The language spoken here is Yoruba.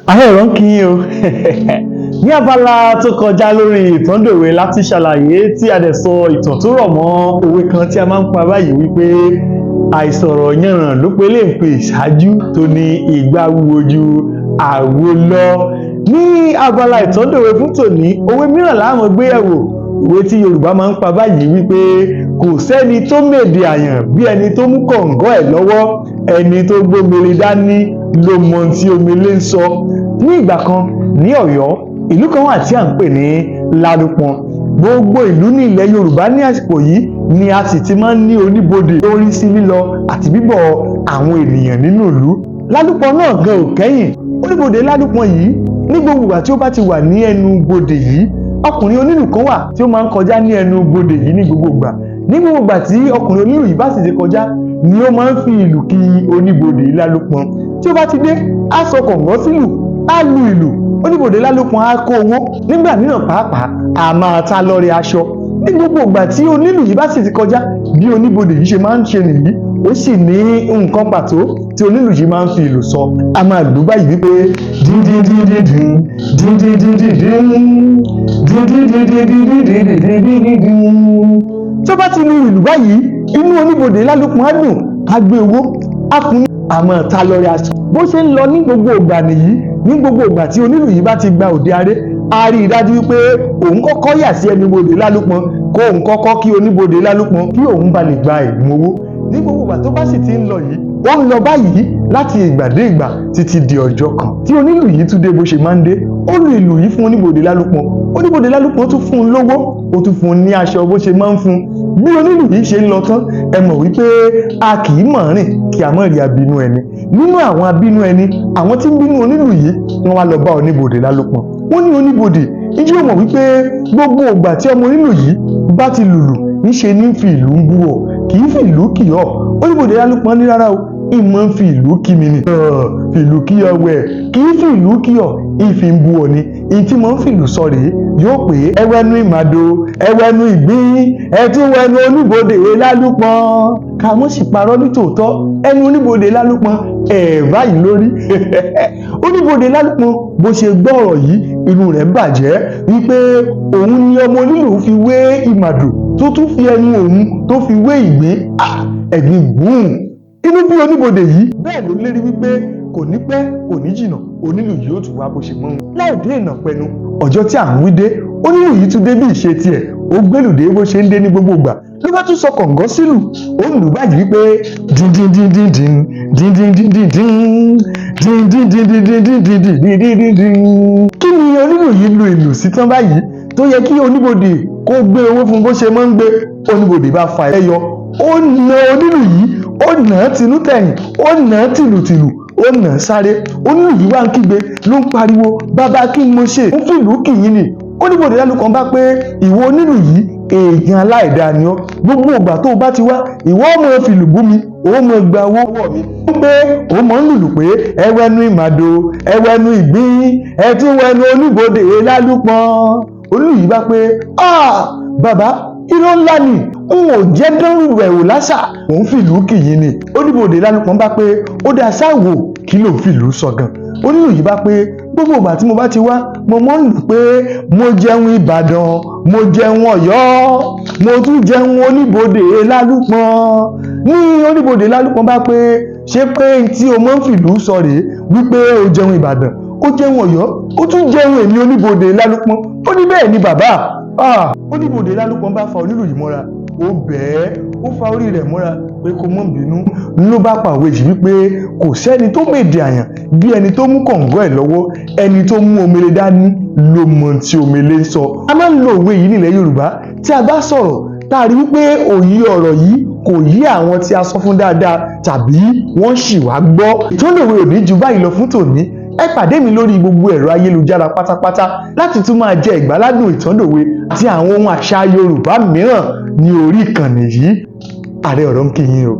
Àwọn ẹ̀rọ ń kí yín o. Ní abala tó kọjá lórí ìtàndòwe láti ṣàlàyé tí a dẹ̀ sọ ìtàn tó rọ̀ mọ́ òwe kan tí a máa ń pa báyìí wípé àìsọ̀rọ̀ yànràn ló pe lè pè ṣáájú tó ní ìgbà wúwo ju àwo lọ. Ní abala ìtàndòwe fún tòní, òwe mìíràn la máa gbé yẹ̀wò. Òwe tí Yorùbá máa ń pa báyìí wípé kò sẹ́ni tó mèdè àyàn bí ẹni tó mú kọ̀ǹgọ́ ẹ̀ lọ́wọ́, ẹni tó gbómele dání ló mọ tí omele ń sọ. Ní ìgbà kan ní Ọ̀yọ́, ìlú kan wà tí à ń pè ní Ládùpọ̀n. Gbogbo ìlú ní ilẹ̀ Yorùbá ní àsìkò yìí ni a sì ti máa ń ní oníbodè tó rí sí lílọ àti bíbọ̀ àwọn ènìyàn nínú ìlú. Ládùpọ̀n náà gan ò kẹ́yìn. Oníbodè Ládùpọ̀n yìí ní gbogbo ìgbà tí ó bá ti wà ní ẹnu bodè yìí, ọkùnrin onílù kan wà tí ó máa ń kọjá ní ẹnu bodè yìí ní gbogbo ìgbà. Ní gbogbo ìgbà tí ọkùnrin onílù yìí bá sì ti kọjá ni ó máa ń fi ìlù kí oníbodè Ládùpọ̀n. Tí ó bá ti dé, á sọ kọ̀ǹgọ́ sílù, á lu ìlù, oníbodè Ládùpọ̀n á kó owó. Nígbà mìíràn pàápàá a máa ta lọ́rẹ aṣọ. Ní gbogbo ìgbà tí onílù yìí bá sì ti kọjá, bí oníbodè yìí ṣe máa ń ṣe nìyí, ó sì ní nǹkan pàtó tí onílù yìí máa ń fi ìlù sọ. A máa lù báyìí wípé díndíndíndíndín díndíndíndíndín díndíndíndíndíndíndíndíndín. Tí ó bá ti lu ìlù báyìí, inú oníbodè Ládùpọ̀n á dùn, á gbé owó, á fún àmọ́ ta lọ́rẹ aṣọ. Bó ṣe ń lọ ní gbogbo ìgbà nìyí, ní gbogbo ìgbà tí onílù yìí bá ti gba òde aré, a rí i dájú wípé òun kọ́kọ́ yà sí ẹnubodè Ládùpọ̀n kó òun kọ́kọ́ kí oníbodè Ládùpọ̀n kí òun bá lè gba ìmú owó. Ní gbogbo ìgbà tó bá sì ti ń lọ yìí, ó ń lọ báyìí láti ìgbà dé ìgbà títí di ọjọ́ kan tí onílù yìí tún dé bó ṣe máa ń dé. Ó lu ìlù yìí fún oníbodè Ládùpọ̀n. Oníbodè Ládùpọ̀n tún fún un lówó, ó tún fún un ní aṣọ bó ṣe máa ń fún un. Bí onílù yìí ṣe ń lọ tán, ẹ mọ̀ wípé a kì í mọ̀ rìn kí a mọ̀ rí abínú ẹni. Nínú àwọn abínú ẹni, àwọn tí ń bínú onílù yìí wọ́n wá lọ bá oníbodè Ládùpọ̀n. Wọ́n ní oníbodè, ìjì ó mọ̀ wípé gbogbo ìgbà tí ọmọ onílù yìí bá ti lùlù, níṣe ní fi ìlú ń bú ọ, kì í fi ìlú kì ọ́. Oníbodè Ládùpọ̀n ní rárá o, ìmọ̀ ń fi ìlú kí mi ni. Fi ìlú kí ọ wẹ̀, kì í fi ìlú kí ọ, ìfi ń bú ọ ni. Ìyí tí mo ń fi ìlú sọ rèé, yóò pé ẹwẹ́nu ìmàdò, ẹwẹ́nu ìgbín, ẹtúwẹ́nu oníbodè Ládùpọ̀n. Ká mọ́ sì parọ́ ní tòótọ́, ẹnu oníbodè Ládùpọ̀n báyìí lórí. Oníbodè Ládùpọ̀n bó ṣe gbọ́ ọ̀rọ̀ yìí, inú rẹ̀ bàjẹ́ wípé òun ni ọmọ onílù fi wé ìmàdò tó tún fi ẹnu òun tó fi wé ìgbín. Ẹ̀gbin gbùn. Inú bí oníbodè yìí, bẹ́ẹ̀ ló lérí wípé kò ní pẹ́ kò ní jìnnà onílù yìí ó tún wá bó ṣe mọ́ wọn. Láì dé ìnà pẹnu, ọjọ́ tí à ń wí dé, onílù yìí tún dé bí ìṣe tiẹ̀, ó gbélùdé bó ṣe ń dé ní gbogbo ìgbà. Ló bá tún sọ kọ̀ǹgọ́ sílù, ó ń lù báyìí wípé díndíndíndíndín díndíndíndíndín díndíndíndíndíndíndíndíndíndíndín. Kí ni onílù yìí lu ìlù sí tán báyìí tó yẹ kí oníbodè kó gbé owó fún bó ṣe máa ń gbé? Oníbodè bá fa ẹyọ, ó na onílù yìí, ó nà á tinú tẹ̀yìn, ó nà á tìlùtìlù, ó nà á sáré. Onílù yìí wá ń kígbe, ló ń pariwo, bàbá kí ni mo ṣe? Ń fìlú kì yín ni. Oníbodè Ládùpọ̀n bá pé ìwọ onílù yìí èèyàn aláìdáa ni ọ́. Gbogbo ìgbà tó o bá ti wá, ìwọ ọmọ fìlù bú mi, ó mọ gba owó ọwọ́ mi. Ó pé ó mọ̀ ń lùlù pé ẹwẹ́nu ìmàdò, ẹwẹ́nu ìgbín, ẹtúwẹ́nu oníbodè Ládùpọ̀n. Onílù yìí bá pé bàbá, irọ́ ńlá ni, n ò jẹ́ dánrù rẹ̀ wò lásà, mò ń fìlú kì yín ni. Oníbodè Ládùpọ̀n bá pé ó dá sáwò kí ló ń fìlú sọ gan. Onílù yìí bá pé gbogbo ìgbà tí mo bá ti wá, mo mọ̀ ń lù pé mo jẹun Ìbàdàn, mo jẹun Ọ̀yọ́, mo tún jẹun oníbodè Ládùpọ̀n. Ní oníbodè Ládùpọ̀n bá pé ṣé pé tí o mọ̀ ń fìlú sọ rèé wípé o jẹun Ìbàdàn, o jẹun Ọ̀yọ́, o tún jẹun èmi oníbodè Ládùpọ̀n? Ó ní bẹ́ẹ̀ ni bàbá. Oníbodè Ládùpọ̀n bá fa onílù yìí mọ́ra, ó bẹ́ẹ̀, ó fa orí rẹ̀ mọ́ra pé kó mọ́ bínú. Ló bá pàwé yìí wípé kò sẹ́ni tó mèdè àyàn bí ẹni tó mú kọ̀ǹgọ́ ẹ̀ lọ́wọ́, ẹni tó mú omele dání ló mọ tí omele ń sọ. A máa ń lo òwe yìí nílẹ̀ Yorùbá tí a bá sọ̀rọ̀ tá a rí wípé òye ọ̀rọ̀ yìí kò yí àwọn tí a sọ fún dáadáa tàbí wọ́n ṣì wá gbọ́. Ìtàndòwe ò ní ju báyìí lọ fún tòní. Ẹ pàdé mi lórí gbogbo ẹ̀rọ ayélujára pátápátá láti tún máa jẹ ìgbáládùn ìtàndòwe àti àwọn ohun àṣà Yorùbá mìíràn ní orí ìkànnì yìí. Ààrẹ ọ̀rọ̀ ń kí yín o.